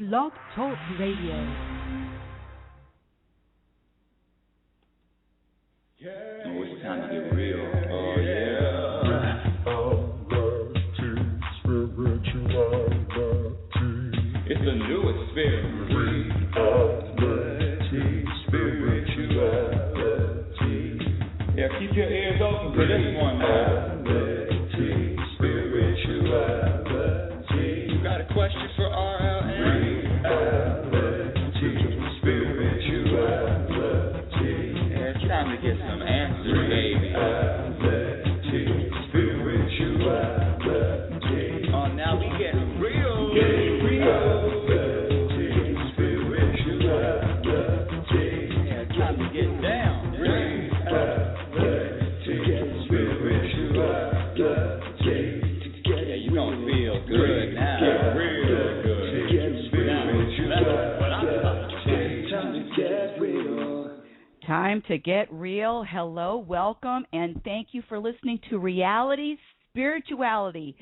Blog Talk Radio. Oh, it's time to get real. Oh, yeah. It's a new experience. Yeah, keep your ears open for this one, man. You got a question for RLN? Yeah, it's time to get some answers, baby. Oh, now we get real. Yeah, it's time to get down. Yeah, you gonna feel good now. Real good. Now, that's what I'm talking about. Time to get real. Time to get real. Hello, welcome, and thank you for listening to Reality Spirituality.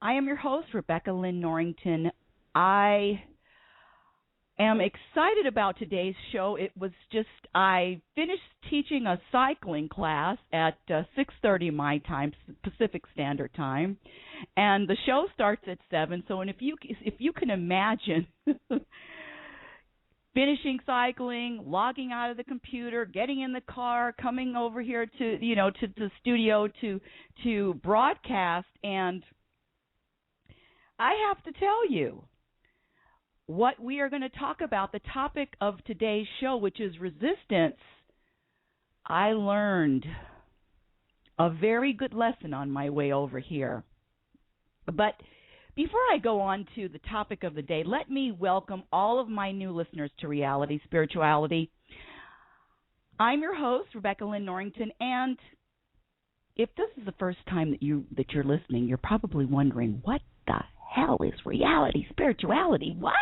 I am your host, Rebecca Lynn Norrington. I am excited about today's show. I finished teaching a cycling class at 6:30 my time, Pacific Standard Time, and the show starts at 7. So, if you can imagine finishing cycling, logging out of the computer, getting in the car, coming over here to the studio to broadcast, and I have to tell you what we are going to talk about, the topic of today's show, which is resistance. I learned a very good lesson on my way over here. But before I go on to the topic of the day, let me welcome all of my new listeners to Reality Spirituality. I'm your host, Rebecca Lynn Norrington, and if this is the first time that you're listening, you're probably wondering, what the hell is reality spirituality? What?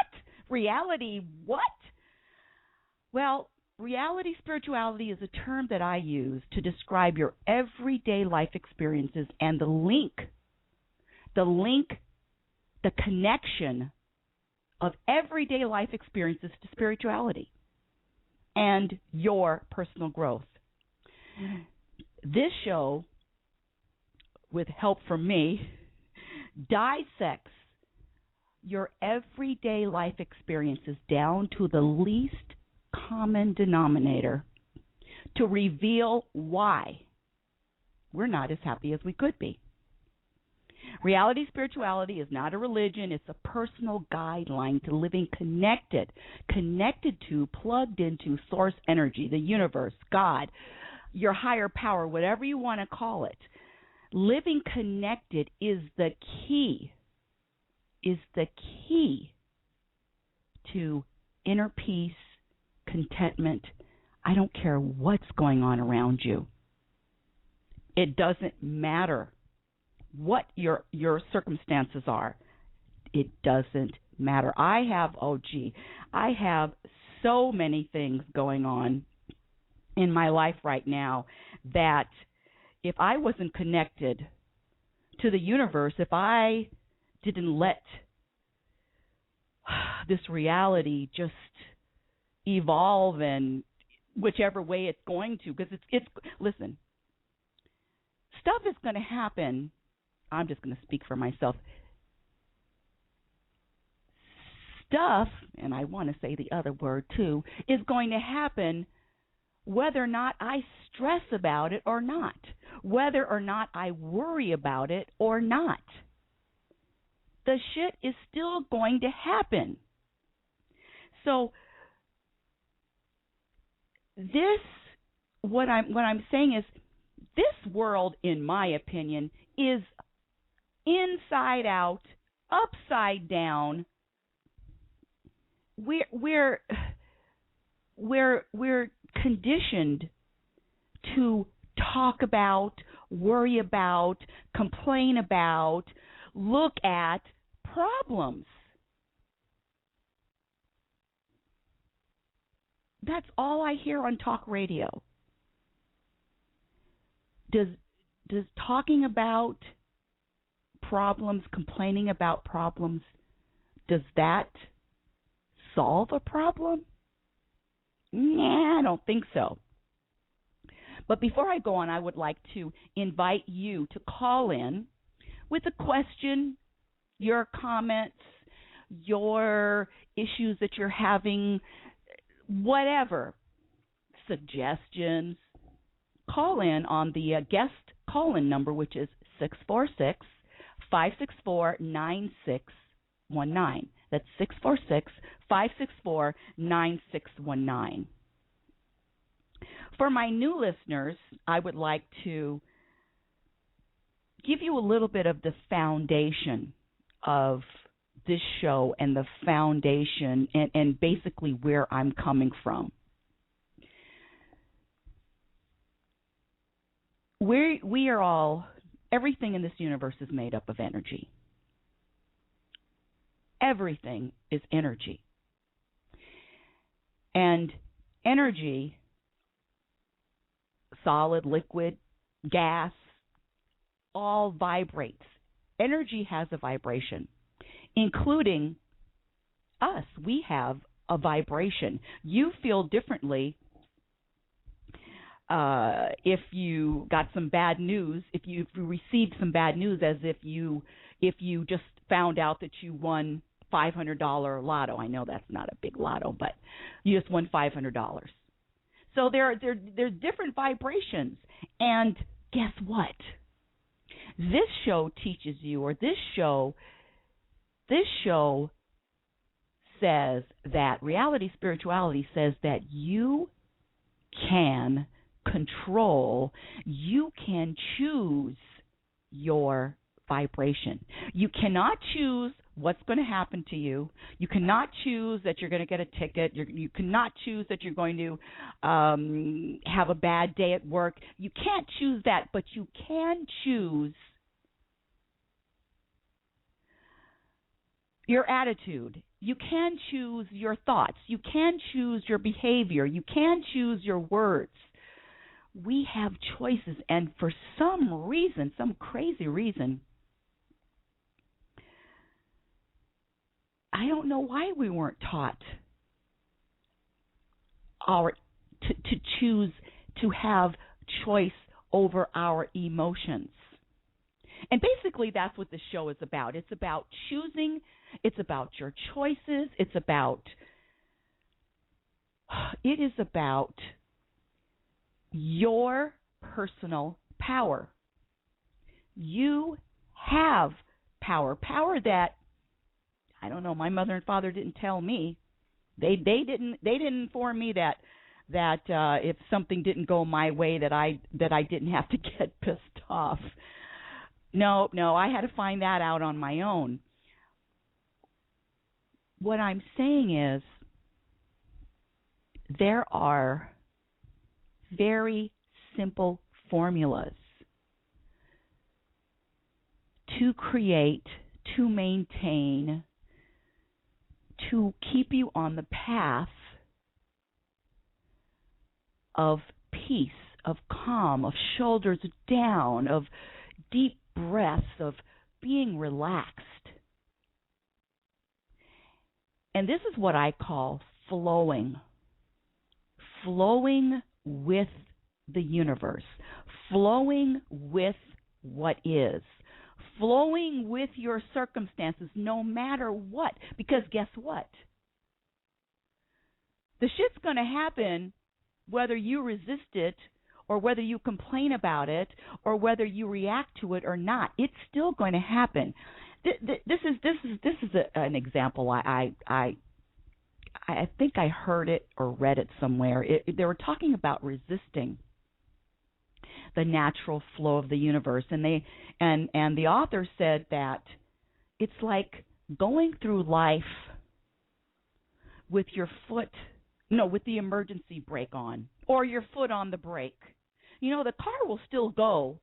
Reality what? Well, reality spirituality is a term that I use to describe your everyday life experiences and the connection of everyday life experiences to spirituality and your personal growth. This show, with help from me, dissects your everyday life experiences down to the least common denominator to reveal why we're not as happy as we could be. Reality spirituality is not a religion. It's a personal guideline to living connected to, plugged into source energy, the universe, God, your higher power, whatever you want to call it. Living connected is the key to inner peace, contentment. I don't care what's going on around you. It doesn't matter what your circumstances are. It doesn't matter. I have so many things going on in my life right now that if I wasn't connected to the universe, if I didn't let this reality just evolve in whichever way it's going to, because it's listen, stuff is going to happen. I'm just going to speak for myself. Stuff, and I want to say the other word too, is going to happen whether or not I stress about it or not, whether or not I worry about it or not. The shit is still going to happen. So what I'm saying is, this world, in my opinion, is inside out, upside down. We're conditioned to talk about, worry about, complain about, look at problems. That's all I hear on talk radio. Does talking about problems, complaining about problems, does that solve a problem? Nah, I don't think so. But before I go on, I would like to invite you to call in with a question, your comments, your issues that you're having, whatever, suggestions. Call in on the guest call-in number, which is 646-564-9619. That's 646-564-9619. For my new listeners, I would like to give you a little bit of the foundation of this show and the foundation and basically where I'm coming from. We are all, everything in this universe is made up of energy. Everything is energy. And energy, solid, liquid, gas, all vibrates. Energy has a vibration, including us. We have a vibration. You feel differently if you got some bad news, if you received some bad news, as if you just found out that you won $500 lotto. I know that's not a big lotto, but you just won $500. So there are different vibrations. And guess what? This show teaches you, or this show says that reality spirituality says that you can control, you can choose your vibration. You cannot choose what's going to happen to you. You cannot choose that you're going to get a ticket. You cannot choose that you're going to have a bad day at work. You can't choose that, but you can choose your attitude. You can choose your thoughts. You can choose your behavior. You can choose your words. We have choices, and for some reason, some crazy reason, I don't know why we weren't taught to choose, to have choice over our emotions. And basically that's what the show is about. It's about choosing. It's about your choices. It is about your personal power. You have power that, I don't know, my mother and father didn't tell me. They didn't inform me that if something didn't go my way that I didn't have to get pissed off. No, I had to find that out on my own. What I'm saying is there are very simple formulas to create, to maintain, to keep you on the path of peace, of calm, of shoulders down, of deep breaths, of being relaxed. And this is what I call flowing with the universe, flowing with what is, flowing with your circumstances no matter what. Because guess what? The shit's going to happen whether you resist it or whether you complain about it or whether you react to it or not. It's still going to happen. This is an example. I think I heard it or read it somewhere. They were talking about resisting the natural flow of the universe, and the author said that it's like going through life with with the emergency brake on, or your foot on the brake. You know, the car will still go.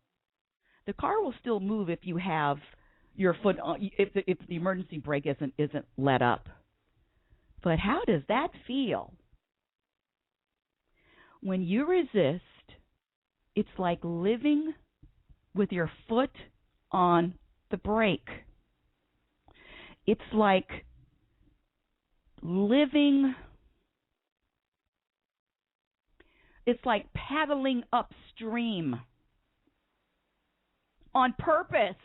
The car will still move if you have your foot on, if the emergency brake isn't let up. But how does that feel? When you resist, it's like living with your foot on the brake. It's like living, it's like paddling upstream on purpose,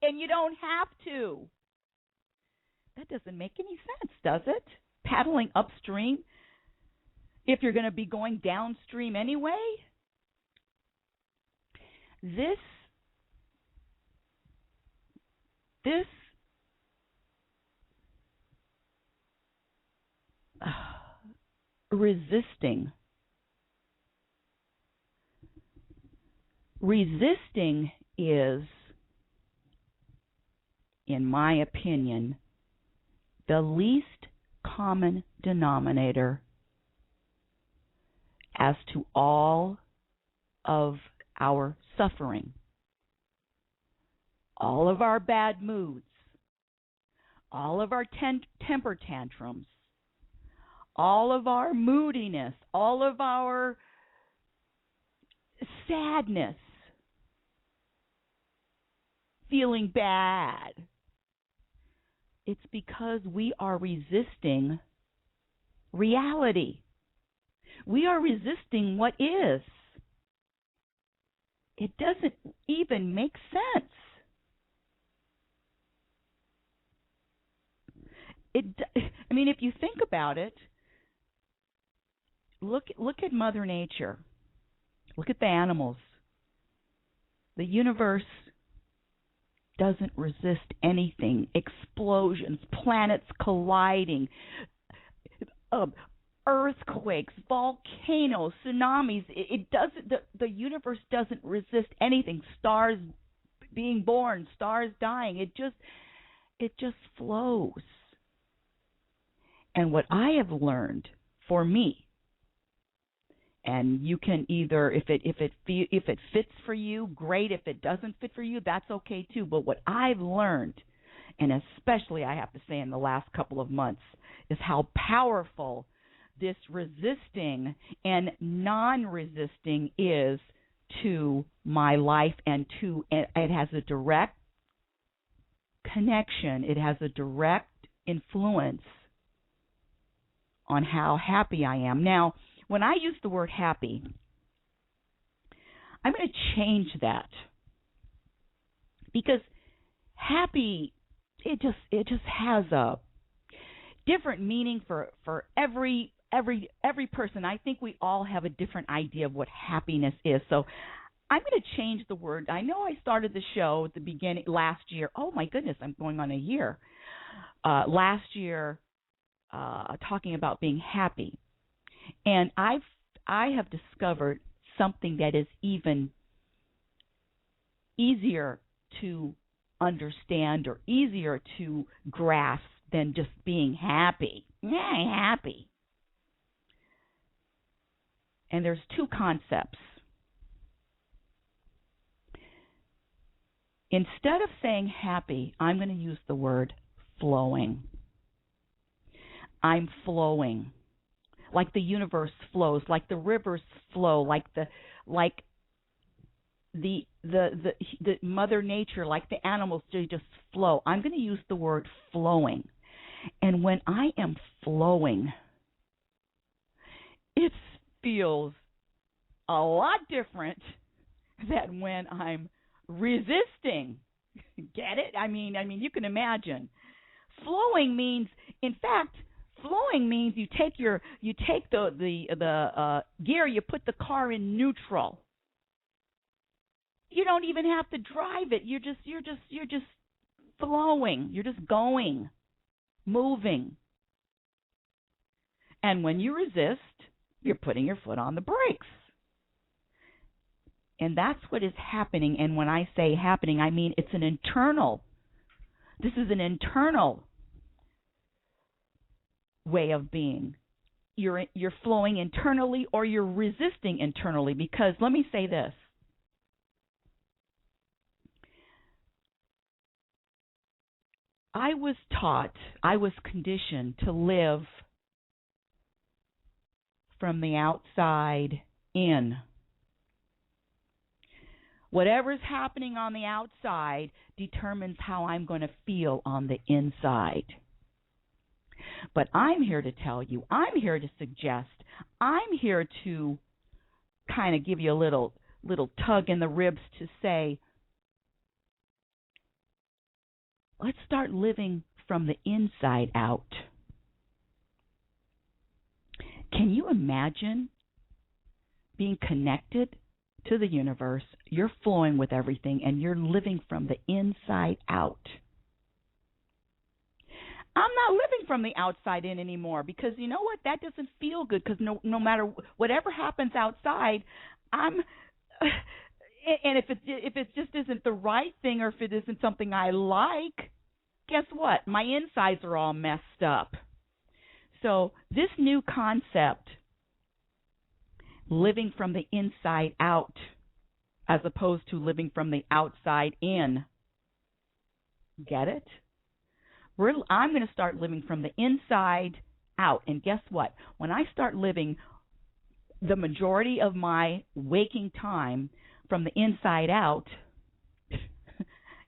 and you don't have to. That doesn't make any sense, does it? Paddling upstream if you're going to be going downstream anyway? This resisting is, in my opinion, the least common denominator as to all of our suffering, all of our bad moods, all of our temper tantrums, all of our moodiness, all of our sadness, feeling bad. It's because we are resisting reality. We are resisting what is. It doesn't even make sense. I mean, if you think about it, look at Mother Nature. Look at the animals. The universe doesn't resist anything. Explosions, planets colliding, earthquakes, volcanoes, tsunamis. It doesn't. The universe doesn't resist anything. Stars being born, stars dying. It just flows. And what I have learned for me, and you can either, if it fits for you, great. If it doesn't fit for you, that's okay too. But what I've learned, and especially I have to say in the last couple of months, is how powerful this resisting and non-resisting is to my life, and it has a direct connection. It has a direct influence on how happy I am. Now, when I use the word happy, I'm going to change that, because happy, it just has a different meaning for every person. I think we all have a different idea of what happiness is. So I'm going to change the word. I know I started the show at the beginning last year. Oh my goodness, I'm going on a year. Last year, talking about being happy. And I have discovered something that is even easier to understand or easier to grasp than just being happy. Yeah, happy. And there's two concepts. Instead of saying happy, I'm going to use the word flowing. I'm flowing. Like the universe flows, like the rivers flow, like the Mother Nature, like the animals, they just flow. I'm going to use the word flowing. And when I am flowing, it feels a lot different than when I'm resisting. Get it? I mean, you can imagine. Flowing means, in fact, flowing means you take the gear, you put the car in neutral. You don't even have to drive it. You're just flowing. You're just going, moving. And when you resist, you're putting your foot on the brakes. And that's what is happening. And when I say happening, I mean it's an internal. This is an internal way of being. You're flowing internally, or you're resisting internally. Because let me say this. I was conditioned to live from the outside in. Whatever's happening on the outside determines how I'm going to feel on the inside. But I'm here to tell you, I'm here to suggest, I'm here to kind of give you a little tug in the ribs to say, let's start living from the inside out. Can you imagine being connected to the universe? You're flowing with everything, and you're living from the inside out. I'm not living from the outside in anymore because you know what? That doesn't feel good because no matter whatever happens outside, I'm and if it just isn't the right thing or if it isn't something I like, guess what? My insides are all messed up. So this new concept, living from the inside out as opposed to living from the outside in, get it? I'm going to start living from the inside out. And guess what? When I start living the majority of my waking time from the inside out,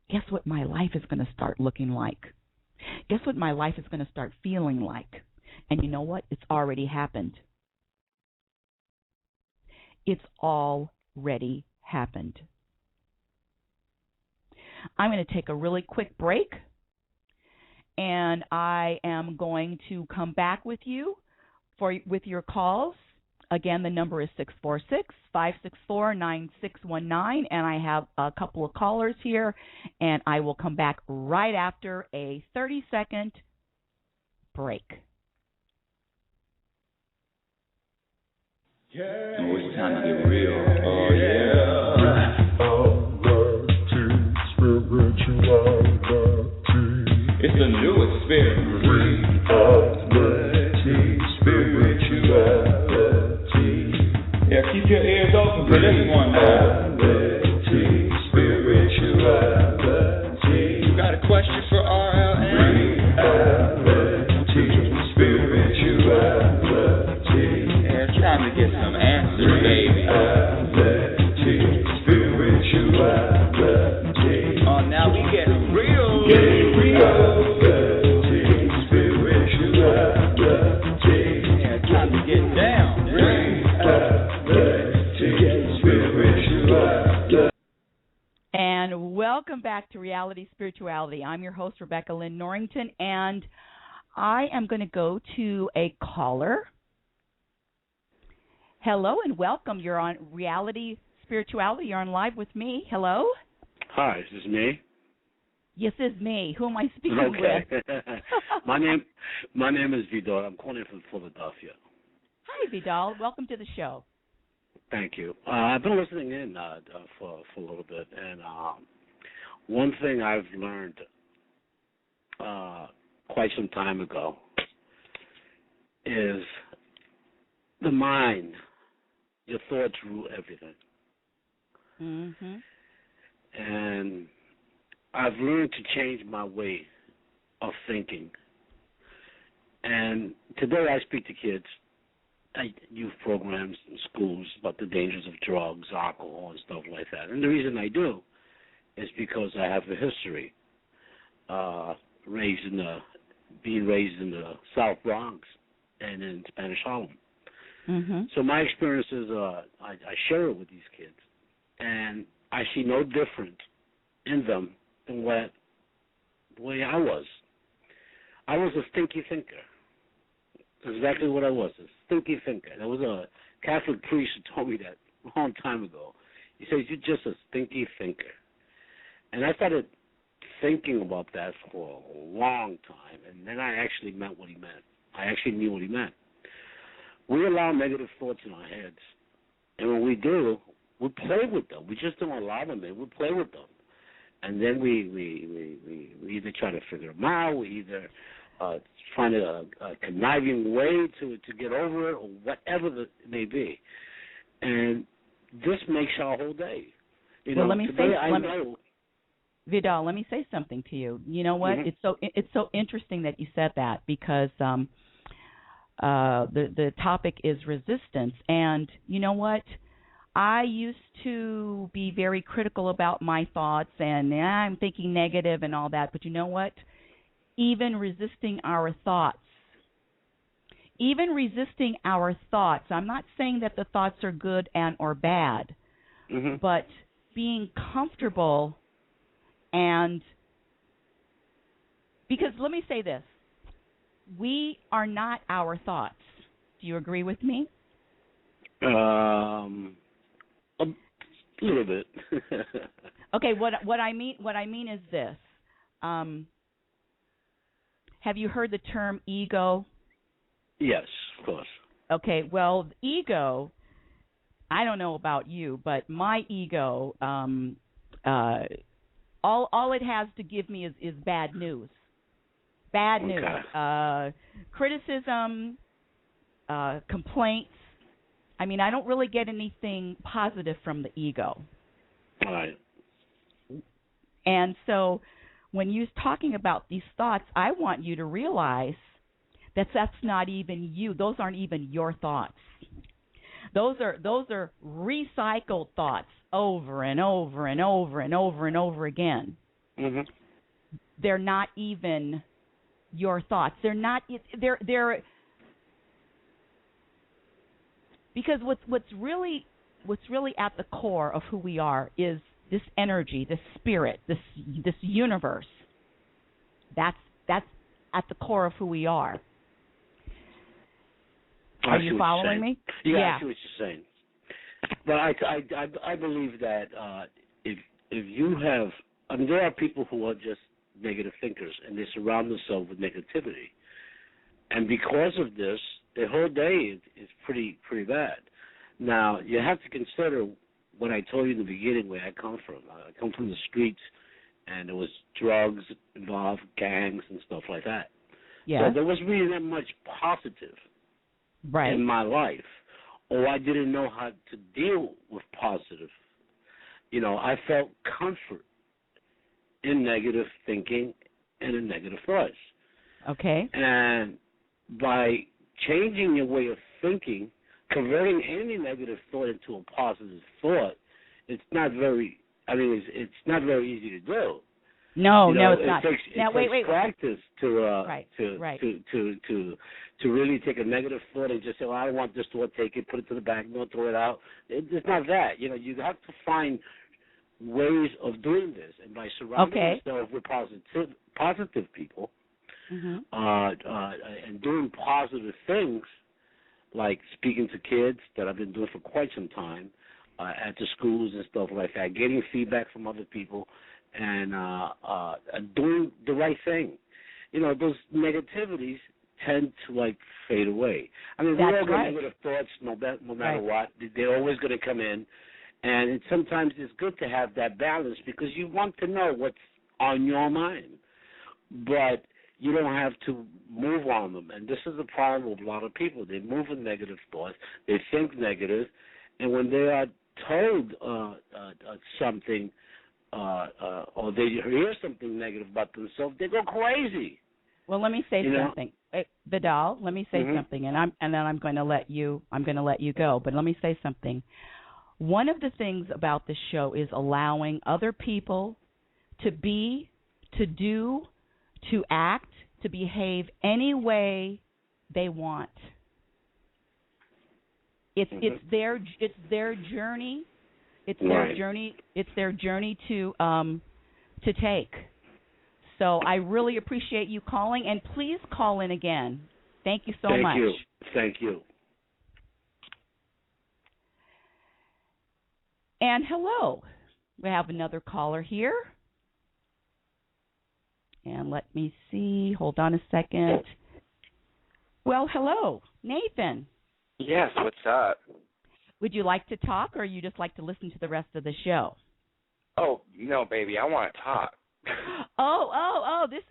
guess what my life is going to start looking like? Guess what my life is going to start feeling like? And you know what? It's already happened. It's already happened. I'm going to take a really quick break, and I am going to come back with you with your calls. Again, the number is 646-564-9619, and I have a couple of callers here, and I will come back right after a 30-second break. Yeah. Oh, it's time to get real. Oh, yeah. It's a new experience. Spirituality. Yeah, keep your ears open for this one now. Spirituality. You got a question for RLN? Spirituality. Yeah, it's time to get some answers, baby. Spirituality. Oh, now we get real. Get real. And welcome back to Reality Spirituality. I'm your host, Rebecca Lynn Norrington, and I am going to go to a caller. Hello and welcome. You're on Reality Spirituality. You're on live with me. Hello? Hi, is this me? Yes, it's me. Who am I speaking with? my name is Vidal. I'm calling from Philadelphia. Hi, Vidal. Welcome to the show. Thank you. I've been listening in for a little bit, and one thing I've learned quite some time ago is the mind. Your thoughts rule everything. Mm-hmm. And I've learned to change my way of thinking. And today I speak to kids at youth programs in schools about the dangers of drugs, alcohol, and stuff like that. And the reason I do is because I have a history being raised in the South Bronx and in Spanish Harlem. Mm-hmm. So my experiences, I share it with these kids, and I see no different in them than the way I was. I was a stinky thinker. That's exactly what I was, a stinky thinker. There was a Catholic priest who told me that a long time ago. He says, you're just a stinky thinker. And I started thinking about that for a long time, and then I actually meant what he meant. I actually knew what he meant. We allow negative thoughts in our heads, and when we do, we play with them. We just don't allow them in. We play with them. And then we either try to figure them out, we either find a conniving way to get over it, or whatever it may be. And this makes our whole day. Vidal, let me say something to you. You know what? Mm-hmm. It's so interesting that you said that because the topic is resistance, and you know what? I used to be very critical about my thoughts, and I'm thinking negative and all that. But you know what? Even resisting our thoughts even resisting our thoughts. I'm not saying that the thoughts are good and or bad, but being comfortable and because let me say this, we are not our thoughts. Do you agree with me? A little bit. Okay, what I mean is this. Have you heard the term ego? Yes, of course. Okay, well, ego, I don't know about you, but my ego, all it has to give me is bad news. Bad news. Criticism, complaints. I mean, I don't really get anything positive from the ego. All right. And so when you're talking about these thoughts, I want you to realize that that's not even you. Those aren't even your thoughts. Those are recycled thoughts over and over and over and over and over again. Mm-hmm. They're not even your thoughts. They're not. They're because what's really at the core of who we are is this energy, this spirit, this universe. That's at the core of who we are. Are you following me? Yeah, I see what you're saying. But I believe that if you have, I mean, there are people who are just negative thinkers and they surround themselves with negativity, and because of this, their whole day is pretty bad. Now you have to consider what I told you in the beginning where I come from. I come from the streets, and there was drugs involved, gangs and stuff like that. Yeah. So there wasn't really that much positive in my life, or I didn't know how to deal with positive. You know, I felt comfort in negative thinking and in negative thoughts. Okay. And by changing your way of thinking, converting any negative thought into a positive thought, it's not very easy to do. No, it's it not. Takes, now, it takes practice to really take a negative thought and just say, well, I don't want this thought, take it, put it to the back, no, throw it out. It's not that. You know, you have to find ways of doing this, and by surrounding yourself with positive people, and doing positive things, like speaking to kids that I've been doing for quite some time, at the schools and stuff like that, getting feedback from other people, and doing the right thing. You know, those negativities tend to fade away. I mean, we all get negative thoughts no matter what. They're always going to come in, and sometimes it's good to have that balance because you want to know what's on your mind, but you don't have to move on them. And this is the problem with a lot of people. They move in negative thoughts. They think negative, and when they are told something or they hear something negative about themselves, they go crazy. Well, let me say something, Vidal. Let me say something, and then I'm going to let you go. But let me say something. One of the things about this show is allowing other people to be, to do, to act, to behave any way they want. It's their journey. It's their journey. It's their journey to take. So I really appreciate you calling, and please call in again. Thank you so much. Thank you. And hello, we have another caller here. And let me see. Hold on a second. Well, hello, Nathan. Yes, what's up? Would you like to talk, or you just like to listen to the rest of the show? Oh, no, baby, I want to talk.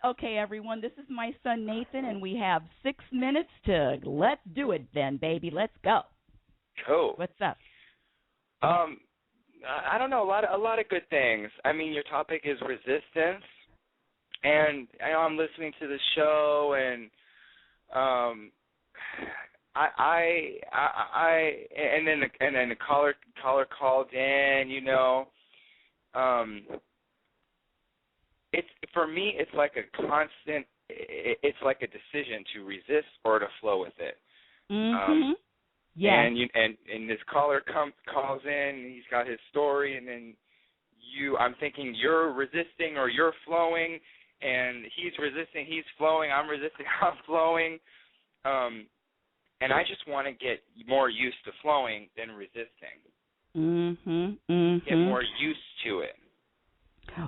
Okay, everyone. This is my son, Nathan, and we have 6 minutes to let's do it then, baby. Let's go. Cool. What's up? I don't know, a lot of good things. I mean, your topic is resistance, and I know I'm listening to the show, and and then the caller called in, you know. It's for me, it's like a constant. It's like a decision to resist or to flow with it. Yeah. And this caller calls in, he's got his story, and then I'm thinking you're resisting or you're flowing, and he's resisting, he's flowing, I'm resisting, I'm flowing. And I just want to get more used to flowing than resisting. Get more used to it.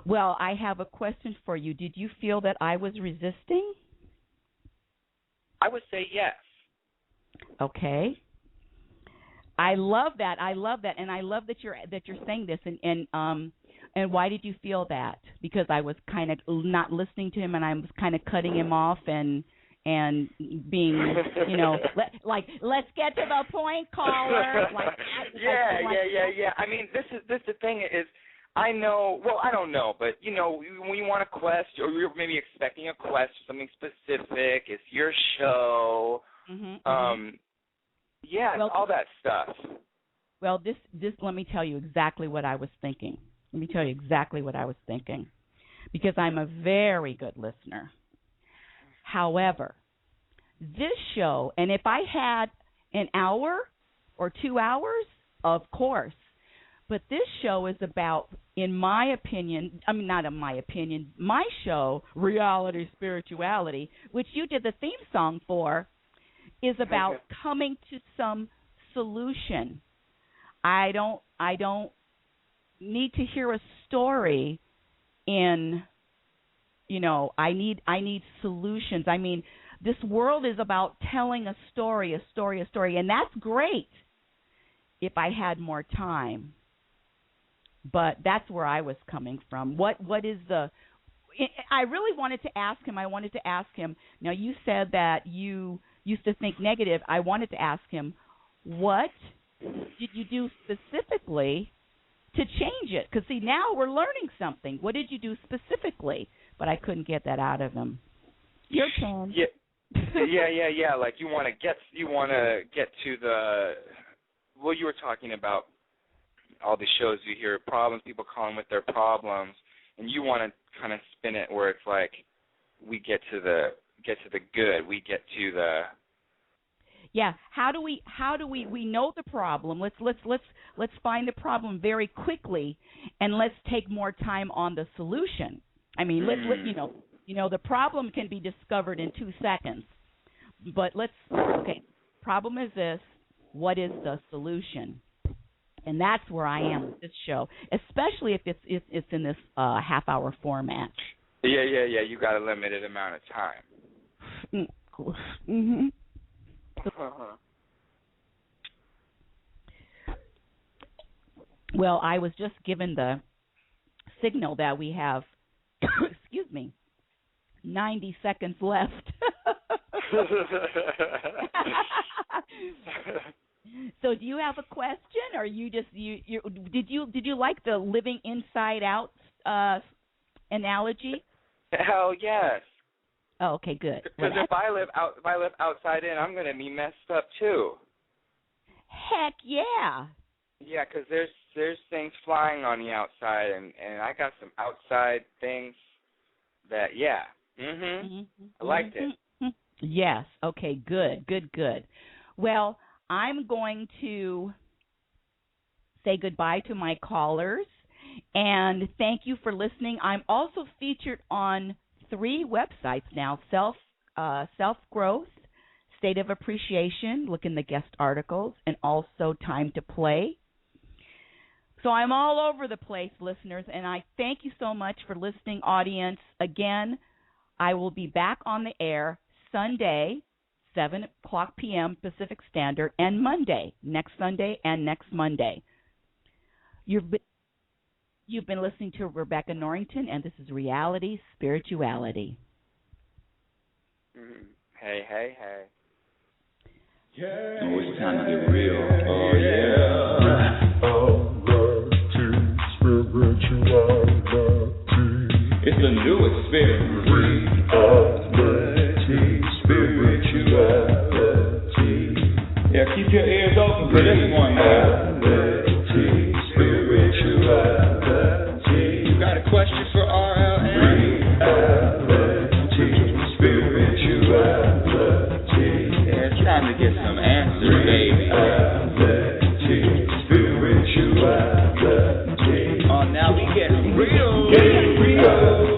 Well, I have a question for you. Did you feel that I was resisting? I would say yes. Okay. I love that. And I love that you're saying this. And why did you feel that? Because I was kind of not listening to him, and I was kind of cutting him off and being, let's get to the point, caller. Yeah. I mean, this is the thing is, I know. Well, I don't know, but when you want a quest, or you're maybe expecting a quest, something specific, it's your show. Yeah, well, all that stuff. Well, this let me tell you exactly what I was thinking. Because I'm a very good listener. However, this show, and if I had an hour or 2 hours, of course, but this show is about, in my opinion, not in my opinion, my show, Reality Spirituality, which you did the theme song for, is about coming to some solution. I don't need to hear a story I need solutions. I mean, this world is about telling a story, and that's great if I had more time. But that's where I was coming from. What is I really wanted to ask him. Now, you said that you used to think negative. I wanted to ask him, what did you do specifically to change it? Because, see, now we're learning something. What did you do specifically? But I couldn't get that out of him. Your turn. Yeah. Like you want to get to the. Well, you were talking about all the shows you hear problems, people calling with their problems, and you want to kind of spin it where it's like we get to the good, we get to the. Yeah. How do we know the problem? Let's find the problem very quickly, and let's take more time on the solution. I mean, the problem can be discovered in 2 seconds. But problem is this, what is the solution? And that's where I am with this show, especially if it's in this half-hour format. Yeah, you got a limited amount of time. Well, I was just given the signal that we have 90 seconds left. So, do you have a question, or you just did you like the living inside out analogy? Hell yes. Oh, okay, good. Because if I live outside in, I'm gonna be messed up too. Heck yeah. Yeah, because there's things flying on the outside, and I got some outside things that I liked it. Yes. Okay. Good. Well, I'm going to say goodbye to my callers, and thank you for listening. I'm also featured on 3 websites now: Self-Growth, State of Appreciation, look in the guest articles, and also Time to Play. So I'm all over the place, listeners, and I thank you so much for listening, audience. Again, I will be back on the air Sunday, 7 o'clock p.m. Pacific Standard, and Monday, next Sunday and next Monday. You've been listening to Rebecca Norrington, and this is Reality Spirituality. Hey. Yeah. Oh, it's time to get real. Oh, yeah. It's a new experience. Reality, spirituality. Yeah, keep your ears open for this one, man. Reality, spirituality. You got a question for RLN? Reality, spirituality. Yeah, time to get some answers, baby. Now we get real.